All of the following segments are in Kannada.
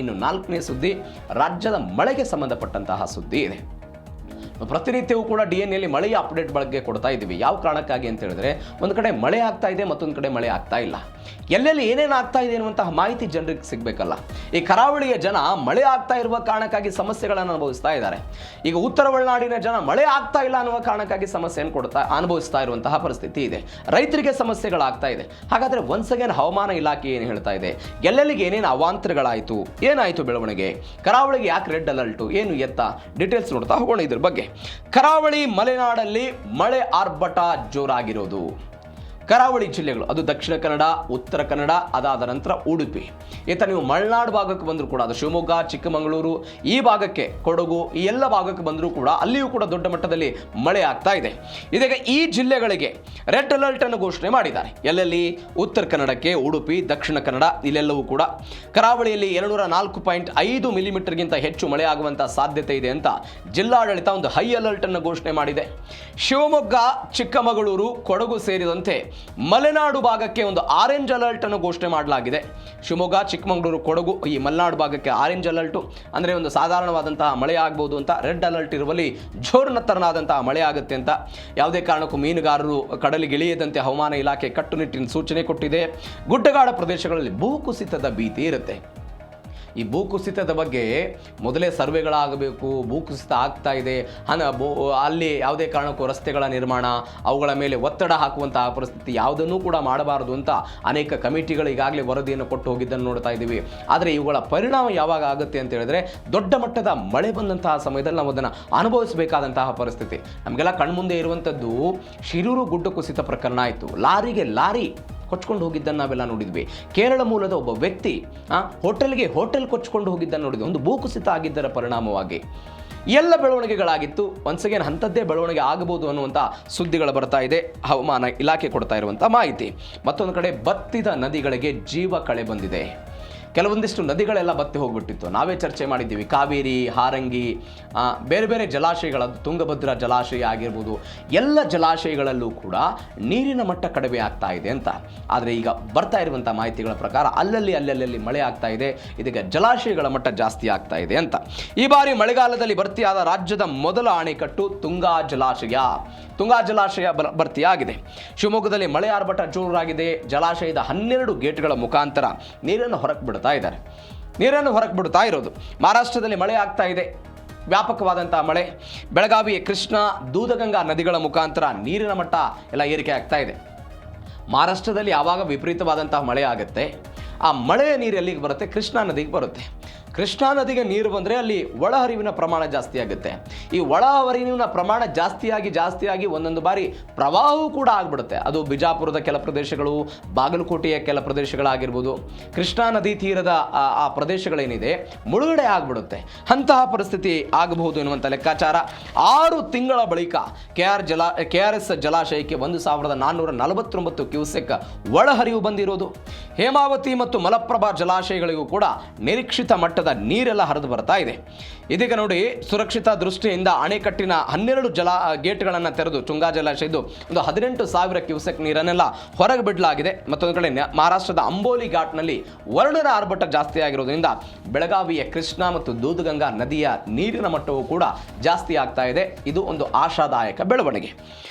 ಇನ್ನು 4ನೇ ಸುದ್ದಿ ರಾಜ್ಯದ ಮಳೆಗೆ ಸಂಬಂಧಪಟ್ಟಂತಹ ಸುದ್ದಿ ಇದೆ. ಪ್ರತಿನಿತ್ಯವೂ ಕೂಡ DNAಯಲ್ಲಿ ಮಳೆಯ ಅಪ್ಡೇಟ್ ಬಗ್ಗೆ ಕೊಡ್ತಾ ಇದ್ದೀವಿ. ಯಾವ ಕಾರಣಕ್ಕಾಗಿ ಅಂತ ಹೇಳಿದ್ರೆ, ಒಂದು ಕಡೆ ಮಳೆ ಆಗ್ತಾ ಇದೆ, ಮತ್ತೊಂದು ಕಡೆ ಮಳೆ ಆಗ್ತಾ ಇಲ್ಲ. ಎಲ್ಲೆಲ್ಲಿ ಏನೇನು ಆಗ್ತಾ ಇದೆ ಅನ್ನುವಂತಹ ಮಾಹಿತಿ ಜನರಿಗೆ ಸಿಗಬೇಕಲ್ಲ. ಈ ಕರಾವಳಿಯ ಜನ ಮಳೆ ಆಗ್ತಾ ಇರುವ ಕಾರಣಕ್ಕಾಗಿ ಸಮಸ್ಯೆಗಳನ್ನು ಅನುಭವಿಸ್ತಾ ಇದ್ದಾರೆ. ಈಗ ಉತ್ತರ ಒಳನಾಡಿನ ಜನ ಮಳೆ ಆಗ್ತಾ ಇಲ್ಲ ಅನ್ನುವ ಕಾರಣಕ್ಕಾಗಿ ಸಮಸ್ಯೆಯನ್ನು ಅನುಭವಿಸ್ತಾ ಇರುವಂತಹ ಪರಿಸ್ಥಿತಿ ಇದೆ. ರೈತರಿಗೆ ಸಮಸ್ಯೆಗಳಾಗ್ತಾ ಇದೆ. ಹಾಗಾದ್ರೆ ಒನ್ಸ್ ಅಗೇನ್ ಹವಾಮಾನ ಇಲಾಖೆ ಏನು ಹೇಳ್ತಾ ಇದೆ, ಎಲ್ಲೆಲ್ಲಿಗೆ ಏನೇನು ಅವಾಂತರಗಳಾಯಿತು, ಏನಾಯಿತು ಬೆಳವಣಿಗೆ, ಕರಾವಳಿಗೆ ಯಾಕೆ ರೆಡ್ ಅಲರ್ಟು, ಏನು ಎತ್ತ, ಡೀಟೇಲ್ಸ್ ನೋಡ್ತಾ ಹೋಗೋಣ ಇದ್ರ ಬಗ್ಗೆ. ಕರಾವಳಿ ಮಲೆನಾಡಲ್ಲಿ ಮಳೆ ಆರ್ಭಟ ಜೋರಾಗಿರೋದು. ಕರಾವಳಿ ಜಿಲ್ಲೆಗಳು, ಅದು ದಕ್ಷಿಣ ಕನ್ನಡ, ಉತ್ತರ ಕನ್ನಡ, ಅದಾದ ನಂತರ ಉಡುಪಿ. ನೀವು ಮಲೆನಾಡು ಭಾಗಕ್ಕೆ ಬಂದರೂ ಕೂಡ, ಅದು ಶಿವಮೊಗ್ಗ, ಚಿಕ್ಕಮಗಳೂರು, ಈ ಭಾಗಕ್ಕೆ, ಕೊಡಗು, ಈ ಎಲ್ಲ ಭಾಗಕ್ಕೆ ಬಂದರೂ ಕೂಡ ಅಲ್ಲಿಯೂ ಕೂಡ ದೊಡ್ಡ ಮಟ್ಟದಲ್ಲಿ ಮಳೆ ಆಗ್ತಾ ಇದೆ. ಇದೀಗ ಈ ಜಿಲ್ಲೆಗಳಿಗೆ ರೆಡ್ ಅಲರ್ಟ್ ಅನ್ನು ಘೋಷಣೆ ಮಾಡಿದ್ದಾರೆ. ಎಲ್ಲೆಲ್ಲಿ? ಉತ್ತರ ಕನ್ನಡಕ್ಕೆ, ಉಡುಪಿ, ದಕ್ಷಿಣ ಕನ್ನಡ, ಇಲ್ಲೆಲ್ಲವೂ ಕೂಡ ಕರಾವಳಿಯಲ್ಲಿ 204.5 ಮಿಲಿಮೀಟರ್ಗಿಂತ ಹೆಚ್ಚು ಮಳೆ ಆಗುವಂತಹ ಸಾಧ್ಯತೆ ಇದೆ ಅಂತ ಜಿಲ್ಲಾಡಳಿತ ಒಂದು ಹೈ ಅಲರ್ಟ್ ಅನ್ನು ಘೋಷಣೆ ಮಾಡಿದೆ. ಶಿವಮೊಗ್ಗ, ಚಿಕ್ಕಮಗಳೂರು, ಕೊಡಗು ಸೇರಿದಂತೆ ಮಲೆನಾಡು ಭಾಗಕ್ಕೆ ಒಂದು ಆರೆಂಜ್ ಅಲರ್ಟ್ ಅನ್ನು ಘೋಷಣೆ ಮಾಡಲಾಗಿದೆ. ಶಿವಮೊಗ್ಗ, ಚಿಕ್ಕಮಗಳೂರು, ಕೊಡಗು, ಈ ಮಲೆನಾಡು ಭಾಗಕ್ಕೆ ಆರೆಂಜ್ ಅಲರ್ಟು ಅಂದರೆ ಒಂದು ಸಾಧಾರಣವಾದಂತಹ ಮಳೆ ಆಗ್ಬೋದು ಅಂತ. ರೆಡ್ ಅಲರ್ಟ್ ಇರುವಲ್ಲಿ ಜೋರ್ನತ್ತರನಾದಂತಹ ಮಳೆ ಆಗುತ್ತೆ ಅಂತ. ಯಾವುದೇ ಕಾರಣಕ್ಕೂ ಮೀನುಗಾರರು ಕಡಲಿಗೆ ಇಳಿಯದಂತೆ ಹವಾಮಾನ ಇಲಾಖೆ ಕಟ್ಟುನಿಟ್ಟಿನ ಸೂಚನೆ ಕೊಟ್ಟಿದೆ. ಗುಡ್ಡಗಾಡ ಪ್ರದೇಶಗಳಲ್ಲಿ ಭೂಕುಸಿತದ ಭೀತಿ ಇರುತ್ತೆ. ಈ ಭೂಕುಸಿತದ ಬಗ್ಗೆ ಮೊದಲೇ ಸರ್ವೆಗಳಾಗಬೇಕು. ಭೂಕುಸಿತ ಆಗ್ತಾ ಇದೆ, ಅಲ್ಲಿ ಯಾವುದೇ ಕಾರಣಕ್ಕೂ ರಸ್ತೆಗಳ ನಿರ್ಮಾಣ, ಅವುಗಳ ಮೇಲೆ ಒತ್ತಡ ಹಾಕುವಂತಹ ಪರಿಸ್ಥಿತಿ ಯಾವುದನ್ನೂ ಕೂಡ ಮಾಡಬಾರದು ಅಂತ ಅನೇಕ ಕಮಿಟಿಗಳು ಈಗಾಗಲೇ ವರದಿಯನ್ನು ಕೊಟ್ಟು ಹೋಗಿದ್ದನ್ನು ನೋಡ್ತಾ ಇದ್ದೀವಿ. ಆದರೆ ಇವುಗಳ ಪರಿಣಾಮ ಯಾವಾಗ ಆಗುತ್ತೆ ಅಂತ ಹೇಳಿದ್ರೆ, ದೊಡ್ಡ ಮಟ್ಟದ ಮಳೆ ಬಂದಂತಹ ಸಮಯದಲ್ಲಿ ನಾವು ಅದನ್ನು ಅನುಭವಿಸಬೇಕಾದಂತಹ ಪರಿಸ್ಥಿತಿ. ನಮಗೆಲ್ಲ ಕಣ್ಮುಂದೆ ಇರುವಂಥದ್ದು ಶಿರೂರು ಗುಡ್ಡ ಕುಸಿತ ಪ್ರಕರಣ ಆಯಿತು. ಲಾರಿಗೆ ಲಾರಿ ಕೊಚ್ಕೊಂಡು ಹೋಗಿದ್ದನ್ನು ನಾವೆಲ್ಲ ನೋಡಿದ್ವಿ. ಕೇರಳ ಮೂಲದ ಒಬ್ಬ ವ್ಯಕ್ತಿ ಹೋಟೆಲ್ ಕೊಚ್ಕೊಂಡು ಹೋಗಿದ್ದನ್ನು ನೋಡಿದ್ವಿ. ಒಂದು ಭೂಕುಸಿತ ಆಗಿದ್ದರ ಪರಿಣಾಮವಾಗಿ ಎಲ್ಲ ಬೆಳವಣಿಗೆಗಳಾಗಿತ್ತು. ಒನ್ಸ್ ಅಗೇನ್ ಅಂಥದ್ದೇ ಬೆಳವಣಿಗೆ ಆಗಬಹುದು ಅನ್ನುವಂಥ ಸುದ್ದಿಗಳು ಬರ್ತಾ ಇದೆ. ಹವಾಮಾನ ಇಲಾಖೆ ಕೊಡ್ತಾ ಇರುವಂಥ ಮಾಹಿತಿ. ಮತ್ತೊಂದು ಕಡೆ ಬತ್ತಿದ ನದಿಗಳಿಗೆ ಜೀವ ಕಳೆ ಬಂದಿದೆ. ಕೆಲವೊಂದಿಷ್ಟು ನದಿಗಳೆಲ್ಲ ಬತ್ತಿ ಹೋಗ್ಬಿಟ್ಟಿತ್ತು. ನಾವೇ ಚರ್ಚೆ ಮಾಡಿದ್ದೀವಿ. ಕಾವೇರಿ, ಹಾರಂಗಿ, ಬೇರೆ ಬೇರೆ ಜಲಾಶಯಗಳದ್ದು, ತುಂಗಭದ್ರಾ ಜಲಾಶಯ ಆಗಿರ್ಬೋದು, ಎಲ್ಲ ಜಲಾಶಯಗಳಲ್ಲೂ ಕೂಡ ನೀರಿನ ಮಟ್ಟ ಕಡಿಮೆ ಆಗ್ತಾ ಇದೆ ಅಂತ. ಆದರೆ ಈಗ ಬರ್ತಾ ಇರುವಂಥ ಮಾಹಿತಿಗಳ ಪ್ರಕಾರ ಅಲ್ಲಲ್ಲಿ ಮಳೆ ಆಗ್ತಾ ಇದೆ. ಇದೀಗ ಜಲಾಶಯಗಳ ಮಟ್ಟ ಜಾಸ್ತಿ ಆಗ್ತಾ ಇದೆ ಅಂತ. ಈ ಬಾರಿ ಮಳೆಗಾಲದಲ್ಲಿ ಭರ್ತಿಯಾದ ರಾಜ್ಯದ ಮೊದಲ ಅಣೆಕಟ್ಟು ತುಂಗಾ ಜಲಾಶಯ ಭರ್ತಿಯಾಗಿದೆ. ಶಿವಮೊಗ್ಗದಲ್ಲಿ ಮಳೆ ಆರ್ಭಟ ಜೋರಾಗಿದೆ. ಜಲಾಶಯದ 12 ಗೇಟ್ಗಳ ಮುಖಾಂತರ ನೀರನ್ನು ಹೊರಗೆ ಬಿಡ್ತಾ ಇರೋದು. ಮಹಾರಾಷ್ಟ್ರದಲ್ಲಿ ಮಳೆ ಆಗ್ತಾ ಇದೆ, ವ್ಯಾಪಕವಾದಂತಹ ಮಳೆ. ಬೆಳಗಾವಿಯ ಕೃಷ್ಣ, ದೂದಗಂಗಾ ನದಿಗಳ ಮುಖಾಂತರ ನೀರಿನ ಮಟ್ಟ ಎಲ್ಲ ಏರಿಕೆ ಆಗ್ತಾ ಇದೆ. ಮಹಾರಾಷ್ಟ್ರದಲ್ಲಿ ಯಾವಾಗ ವಿಪರೀತವಾದಂತಹ ಮಳೆ ಆಗುತ್ತೆ, ಆ ಮಳೆಯ ನೀರು ಎಲ್ಲಿಗೆ ಬರುತ್ತೆ? ಕೃಷ್ಣಾ ನದಿಗೆ ಬರುತ್ತೆ. ಕೃಷ್ಣಾ ನದಿಗೆ ನೀರು ಬಂದರೆ ಅಲ್ಲಿ ಒಳಹರಿವಿನ ಪ್ರಮಾಣ ಜಾಸ್ತಿ ಆಗುತ್ತೆ. ಈ ಒಳಹರಿವಿನ ಪ್ರಮಾಣ ಜಾಸ್ತಿಯಾಗಿ ಒಂದೊಂದು ಬಾರಿ ಪ್ರವಾಹವೂ ಕೂಡ ಆಗಿಬಿಡುತ್ತೆ. ಅದು ಬಿಜಾಪುರದ ಕೆಲ ಪ್ರದೇಶಗಳು, ಬಾಗಲಕೋಟೆಯ ಕೆಲ ಪ್ರದೇಶಗಳಾಗಿರ್ಬೋದು, ಕೃಷ್ಣಾ ನದಿ ತೀರದ ಆ ಪ್ರದೇಶಗಳೇನಿದೆ ಮುಳುಗಡೆ ಆಗಿಬಿಡುತ್ತೆ. ಅಂತಹ ಪರಿಸ್ಥಿತಿ ಆಗಬಹುದು ಎನ್ನುವಂಥ ಲೆಕ್ಕಾಚಾರ. 6 ತಿಂಗಳ ಬಳಿಕ KRS ಜಲಾಶಯಕ್ಕೆ 1449 ಕ್ಯೂಸೆಕ್ ಒಳಹರಿವು ಬಂದಿರೋದು. ಹೇಮಾವತಿ ಮತ್ತು ಮಲಪ್ರಭಾ ಜಲಾಶಯಗಳಿಗೂ ಕೂಡ ನಿರೀಕ್ಷಿತ ಮಟ್ಟದ ನೀರೆಲ್ಲ ಹರಿದು ಬರ್ತಾ ಇದೆ. ಇದೀಗ ನೋಡಿ, ಸುರಕ್ಷಿತ ದೃಷ್ಟಿಯಿಂದ ಅಣೆಕಟ್ಟಿನ 12 ಗೇಟ್ಗಳನ್ನು ತೆರೆದು ತುಂಗಾ ಜಲಾಶಯದ್ದು ಒಂದು 18,000 ಕ್ಯೂಸೆಕ್ ನೀರನ್ನೆಲ್ಲ ಹೊರಗೆ ಬಿಡಲಾಗಿದೆ. ಮತ್ತೊಂದು ಕಡೆ ಮಹಾರಾಷ್ಟ್ರದ ಅಂಬೋಲಿ ಘಾಟ್ನಲ್ಲಿ ವರುಣನ ಆರ್ಭಟ ಜಾಸ್ತಿ ಆಗಿರೋದ್ರಿಂದ ಬೆಳಗಾವಿಯ ಕೃಷ್ಣ ಮತ್ತು ದೂದಗಂಗಾ ನದಿಯ ನೀರಿನ ಮಟ್ಟವೂ ಕೂಡ ಜಾಸ್ತಿ ಆಗ್ತಾ ಇದೆ. ಇದು ಒಂದು ಆಶಾದಾಯಕ ಬೆಳವಣಿಗೆ.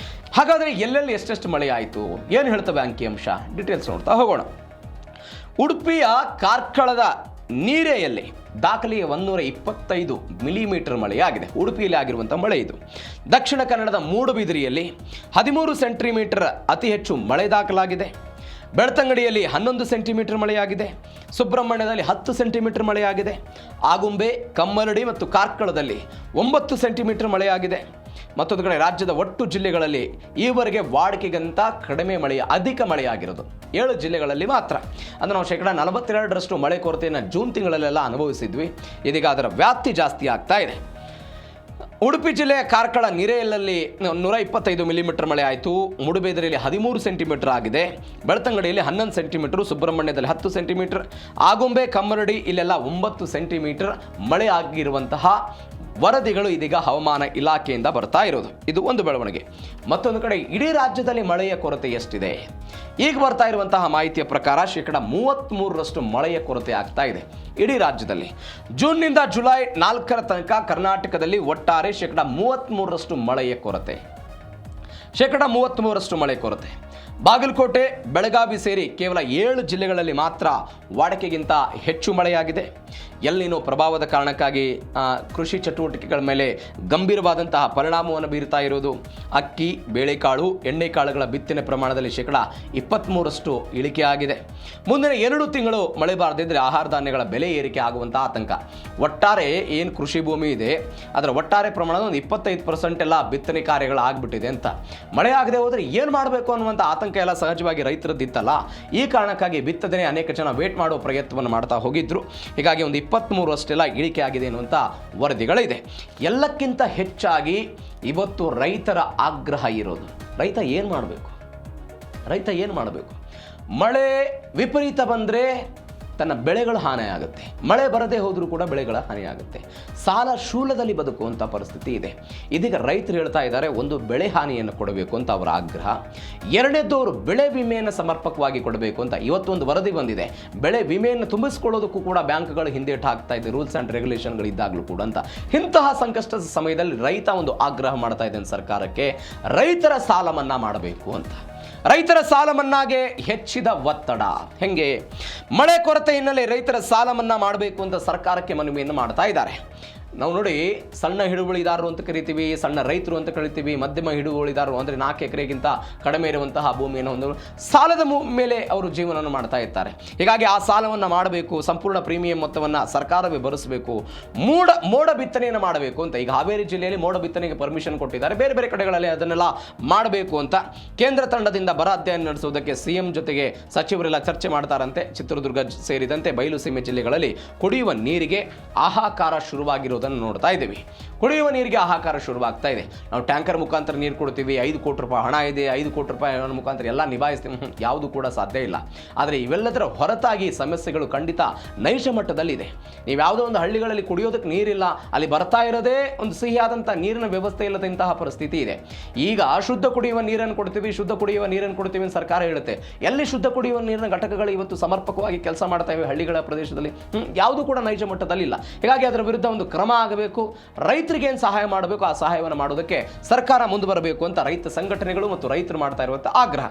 ಹಾಗಾದರೆ ಎಲ್ಲೆಲ್ಲಿ ಎಷ್ಟೆಷ್ಟು ಮಳೆ ಆಯಿತು, ಏನು ಹೇಳ್ತವೆ ಅಂಕಿಅಂಶ, ಡೀಟೇಲ್ಸ್ ನೋಡ್ತಾ ಹೋಗೋಣ. ಉಡುಪಿಯ ಕಾರ್ಕಳದ ನೀರೆಯಲ್ಲಿ ದಾಖಲೆಯ 125 ಮಿಲಿಮೀಟರ್ ಮಳೆಯಾಗಿದೆ. ಉಡುಪಿಯಲ್ಲಿ ಆಗಿರುವಂಥ ಮಳೆ ಇದು. ದಕ್ಷಿಣ ಕನ್ನಡದ ಮೂಡುಬಿದಿರೆಯಲ್ಲಿ 13 ಸೆಂಟಿಮೀಟರ್ ಅತಿ ಹೆಚ್ಚು ಮಳೆ ದಾಖಲಾಗಿದೆ. ಬೆಳ್ತಂಗಡಿಯಲ್ಲಿ 11 ಸೆಂಟಿಮೀಟರ್ ಮಳೆಯಾಗಿದೆ. ಸುಬ್ರಹ್ಮಣ್ಯದಲ್ಲಿ 10 ಸೆಂಟಿಮೀಟರ್ ಮಳೆಯಾಗಿದೆ. ಆಗುಂಬೆ, ಕಮ್ಮರಡಿ ಮತ್ತು ಕಾರ್ಕಳದಲ್ಲಿ 9 ಸೆಂಟಿಮೀಟರ್ ಮಳೆಯಾಗಿದೆ. ಮತ್ತೊಂದು ಕಡೆ ರಾಜ್ಯದ ಒಟ್ಟು ಜಿಲ್ಲೆಗಳಲ್ಲಿ ಈವರೆಗೆ ವಾಡಿಕೆಗಿಂತ ಕಡಿಮೆ ಅಧಿಕ ಮಳೆಯಾಗಿರೋದು 7 ಜಿಲ್ಲೆಗಳಲ್ಲಿ ಮಾತ್ರ. ಅಂದರೆ ನಾವು 42% ಮಳೆ ಕೊರತೆಯನ್ನು ಜೂನ್ ತಿಂಗಳಲ್ಲೆಲ್ಲ ಅನುಭವಿಸಿದ್ವಿ. ಇದೀಗ ಅದರ ವ್ಯಾಪ್ತಿ ಜಾಸ್ತಿ ಆಗ್ತಾ ಇದೆ. ಉಡುಪಿ ಜಿಲ್ಲೆಯ ಕಾರ್ಕಳ ನಿರೇಯಲ್ಲಿ 125 ಮಿಲಿಮೀಟರ್ ಮಳೆ ಆಯಿತು. ಮೂಡುಬಿದಿರೆಯಲ್ಲಿ 13 ಸೆಂಟಿಮೀಟರ್ ಆಗಿದೆ. ಬೆಳ್ತಂಗಡಿಯಲ್ಲಿ 11 ಸೆಂಟಿಮೀಟರ್, ಸುಬ್ರಹ್ಮಣ್ಯದಲ್ಲಿ 10 ಸೆಂಟಿಮೀಟರ್, ಆಗುಂಬೆ, ಕಮ್ಮರಡಿ ಇಲ್ಲೆಲ್ಲ 9 ಸೆಂಟಿಮೀಟರ್ ಮಳೆ ಆಗಿರುವಂತಹ ವರದಿಗಳು ಇದೀಗ ಹವಾಮಾನ ಇಲಾಖೆಯಿಂದ ಬರ್ತಾ ಇರೋದು. ಇದು ಒಂದು ಬೆಳವಣಿಗೆ. ಮತ್ತೊಂದು ಕಡೆ ಇಡೀ ರಾಜ್ಯದಲ್ಲಿ ಮಳೆಯ ಕೊರತೆ ಎಷ್ಟಿದೆ? ಈಗ ಬರ್ತಾ ಇರುವಂತಹ ಮಾಹಿತಿಯ ಪ್ರಕಾರ 33% ಮಳೆಯ ಕೊರತೆ ಆಗ್ತಾ ಇದೆ ಇಡೀ ರಾಜ್ಯದಲ್ಲಿ. ಜೂನ್ನಿಂದ ಜುಲೈ 4ರ ತನಕ ಕರ್ನಾಟಕದಲ್ಲಿ ಒಟ್ಟಾರೆ 33% ಮಳೆಯ ಕೊರತೆ. 33% ಮಳೆ ಕೊರತೆ. ಬಾಗಲಕೋಟೆ, ಬೆಳಗಾವಿ ಸೇರಿ ಕೇವಲ 7 ಜಿಲ್ಲೆಗಳಲ್ಲಿ ಮಾತ್ರ ವಾಡಿಕೆಗಿಂತ ಹೆಚ್ಚು ಮಳೆಯಾಗಿದೆ. ಎಲ್ಲಿನೋ ಪ್ರಭಾವದ ಕಾರಣಕ್ಕಾಗಿ ಕೃಷಿ ಚಟುವಟಿಕೆಗಳ ಮೇಲೆ ಗಂಭೀರವಾದಂತಹ ಪರಿಣಾಮವನ್ನು ಬೀರ್ತಾ ಇರೋದು. ಅಕ್ಕಿ, ಬೇಳೆಕಾಳು, ಎಣ್ಣೆಕಾಳುಗಳ ಬಿತ್ತನೆ ಪ್ರಮಾಣದಲ್ಲಿ 23% ಇಳಿಕೆ ಆಗಿದೆ. ಮುಂದಿನ 2 ತಿಂಗಳು ಮಳೆ ಬಾರದಿದ್ದರೆ ಆಹಾರ ಧಾನ್ಯಗಳ ಬೆಲೆ ಏರಿಕೆ ಆಗುವಂಥ ಆತಂಕ. ಒಟ್ಟಾರೆ ಏನು ಕೃಷಿ ಭೂಮಿ ಇದೆ ಅದರ ಒಟ್ಟಾರೆ ಪ್ರಮಾಣದ ಒಂದು 25% ಎಲ್ಲ ಬಿತ್ತನೆ ಕಾರ್ಯಗಳು ಆಗ್ಬಿಟ್ಟಿದೆ ಅಂತ. ಮಳೆ ಆಗದೆ ಹೋದರೆ ಏನು ಮಾಡಬೇಕು ಅನ್ನುವಂಥ ಆತಂಕ ಎಲ್ಲ ಸಹಜವಾಗಿ ರೈತರದ್ದಿತ್ತಲ್ಲ. ಈ ಕಾರಣಕ್ಕಾಗಿ ಬಿತ್ತನೆ ಅನೇಕ ಜನ ವೇಟ್ ಮಾಡೋ ಪ್ರಯತ್ನವನ್ನು ಮಾಡ್ತಾ ಹೋಗಿದ್ರು. ಹೀಗಾಗಿ ಒಂದು 23 ಅಷ್ಟೆಲ್ಲ ಇಳಿಕೆ ಆಗಿದೆ ಅನ್ನುವಂಥ ವರದಿಗಳಿದೆ. ಎಲ್ಲಕ್ಕಿಂತ ಹೆಚ್ಚಾಗಿ ಇವತ್ತು ರೈತರ ಆಗ್ರಹ ಇರೋದು, ರೈತ ಏನು ಮಾಡಬೇಕು? ಮಳೆ ವಿಪರೀತ ಬಂದರೆ ತನ್ನ ಬೆಳೆಗಳ ಹಾನಿ ಆಗುತ್ತೆ, ಮಳೆ ಬರದೇ ಹೋದರೂ ಕೂಡ ಬೆಳೆಗಳ ಹಾನಿ ಆಗುತ್ತೆ. ಸಾಲ ಶೂಲದಲ್ಲಿ ಬದುಕುವಂಥ ಪರಿಸ್ಥಿತಿ ಇದೆ. ಇದೀಗ ರೈತರು ಹೇಳ್ತಾ ಇದ್ದಾರೆ, ಒಂದು ಬೆಳೆ ಹಾನಿಯನ್ನು ಕೊಡಬೇಕು ಅಂತ ಅವರ ಆಗ್ರಹ. ಎರಡನೇದವರು ಬೆಳೆ ವಿಮೆಯನ್ನು ಸಮರ್ಪಕವಾಗಿ ಕೊಡಬೇಕು ಅಂತ. ಇವತ್ತೊಂದು ವರದಿ ಬಂದಿದೆ, ಬೆಳೆ ವಿಮೆಯನ್ನು ತುಂಬಿಸ್ಕೊಳ್ಳೋದಕ್ಕೂ ಕೂಡ ಬ್ಯಾಂಕ್ಗಳು ಹಿಂದೇಟು ಹಾಕ್ತಾ ಇದೆ, ರೂಲ್ಸ್ ಆ್ಯಂಡ್ ರೆಗ್ಯುಲೇಷನ್ಗಳು ಇದ್ದಾಗಲೂ ಕೂಡ ಅಂತ. ಇಂತಹ ಸಂಕಷ್ಟದ ಸಮಯದಲ್ಲಿ ರೈತ ಒಂದು ಆಗ್ರಹ ಮಾಡ್ತಾ ಇದ್ದಾನೆ ಸರ್ಕಾರಕ್ಕೆ, ರೈತರ ಸಾಲ ಮನ್ನಾ ಮಾಡಬೇಕು ಅಂತ. ರೈತರ ಸಾಲ ಮನ್ನಾಗೆ ಹೆಚ್ಚಿದ ಒತ್ತಡ. ಹೆಂಗೆ? ಮಳೆ ಕೊರತೆ ಹಿನ್ನೆಲೆ ರೈತರ ಸಾಲ ಮನ್ನಾ ಮಾಡಬೇಕು ಅಂತ ಸರ್ಕಾರಕ್ಕೆ ಮನವಿಯನ್ನು ಮಾಡ್ತಾ ಇದ್ದಾರೆ. ನಾವು ನೋಡಿ, ಸಣ್ಣ ಹಿಡುವಳಿದಾರರು ಅಂತ ಕರಿತೀವಿ, ಸಣ್ಣ ರೈತರು ಅಂತ ಕರಿತೀವಿ, ಮಧ್ಯಮ ಹಿಡುವಳಿದಾರರು ಅಂದರೆ 4 ಎಕರೆಗಿಂತ ಕಡಿಮೆ ಇರುವಂತಹ ಭೂಮಿಯನ್ನು ಹೊಂದಲು ಸಾಲದ ಮೇಲೆ ಅವರು ಜೀವನವನ್ನು ಮಾಡ್ತಾ ಇರ್ತಾರೆ. ಹೀಗಾಗಿ ಆ ಸಾಲವನ್ನು ಮಾಡಬೇಕು, ಸಂಪೂರ್ಣ ಪ್ರೀಮಿಯಂ ಮೊತ್ತವನ್ನು ಸರ್ಕಾರವೇ ಭರಿಸಬೇಕು, ಮೋಡ ಬಿತ್ತನೆಯನ್ನು ಮಾಡಬೇಕು ಅಂತ. ಈಗ ಹಾವೇರಿ ಜಿಲ್ಲೆಯಲ್ಲಿ ಮೋಡ ಬಿತ್ತನೆಗೆ ಪರ್ಮಿಷನ್ ಕೊಟ್ಟಿದ್ದಾರೆ, ಬೇರೆ ಬೇರೆ ಕಡೆಗಳಲ್ಲಿ ಅದನ್ನೆಲ್ಲ ಮಾಡಬೇಕು ಅಂತ ಕೇಂದ್ರ ತಂಡದಿಂದ ಬರ ಅಧ್ಯಯನ ನಡೆಸುವುದಕ್ಕೆ ಸಿಎಂ ಜೊತೆಗೆ ಸಚಿವರೆಲ್ಲ ಚರ್ಚೆ ಮಾಡ್ತಾರಂತೆ. ಚಿತ್ರದುರ್ಗ ಸೇರಿದಂತೆ ಬಯಲುಸೀಮೆ ಜಿಲ್ಲೆಗಳಲ್ಲಿ ಕುಡಿಯುವ ನೀರಿಗೆ ಹಾಹಾಕಾರ ಶುರುವಾಗಿರೋದು ನೋಡ್ತಾ ಇದ್ದೀವಿ. ಕುಡಿಯುವ ನೀರಿಗೆ ಹಾಹಾಕಾರ ಶುರುವಾಗ್ತಾ ಇದೆ. ನಾವು ಟ್ಯಾಂಕರ್ ಮುಖಾಂತರ ನೀರು ಕೊಡ್ತೀವಿ, 5 ಕೋಟಿ ರೂಪಾಯಿ ಹಣ ಇದೆ, 5 ಕೋಟಿ ರೂಪಾಯಿ ಹಣ ಮುಖಾಂತರ ಎಲ್ಲ ನಿಭಾಯಿಸ್ತೀವಿ, ಯಾವುದು ಕೂಡ ಸಾಧ್ಯ ಇಲ್ಲ. ಆದರೆ ಇವೆಲ್ಲದರ ಹೊರತಾಗಿ ಸಮಸ್ಯೆಗಳು ಖಂಡಿತ ನೈಜ ಮಟ್ಟದಲ್ಲಿದೆ. ನೀವು ಯಾವುದೋ ಒಂದು ಹಳ್ಳಿಗಳಲ್ಲಿ ಕುಡಿಯೋದಕ್ಕೆ ನೀರಿಲ್ಲ, ಅಲ್ಲಿ ಬರ್ತಾ ಇರೋದೇ ಒಂದು ಸಿಹಿಯಾದಂಥ ನೀರಿನ ವ್ಯವಸ್ಥೆ ಇಲ್ಲದಂತಹ ಪರಿಸ್ಥಿತಿ ಇದೆ. ಈಗ ಶುದ್ಧ ಕುಡಿಯುವ ನೀರನ್ನು ಕೊಡ್ತೀವಿ ಅಂತ ಸರ್ಕಾರ ಹೇಳುತ್ತೆ. ಎಲ್ಲಿ ಶುದ್ಧ ಕುಡಿಯುವ ನೀರಿನ ಘಟಕಗಳು ಇವತ್ತು ಸಮರ್ಪಕವಾಗಿ ಕೆಲಸ ಮಾಡ್ತಾ ಇವೆ ಹಳ್ಳಿಗಳ ಪ್ರದೇಶದಲ್ಲಿ? ಯಾವುದು ಕೂಡ ನೈಜ ಮಟ್ಟದಲ್ಲಿಲ್ಲ. ಹೀಗಾಗಿ ಅದರ ವಿರುದ್ಧ ಒಂದು ಕ್ರಮ ಆಗಬೇಕು. ರೈತರಿಗೆ ಏನು ಸಹಾಯ ಮಾಡಬೇಕು ಆ ಸಹಾಯವನ್ನು ಮಾಡೋದಕ್ಕೆ ಸರ್ಕಾರ ಮುಂದೆ ಬರಬೇಕು ಅಂತ ರೈತ ಸಂಘಟನೆಗಳು ಮತ್ತು ರೈತರು ಮಾಡ್ತಾ ಇರುವಂಥ ಆಗ್ರಹ.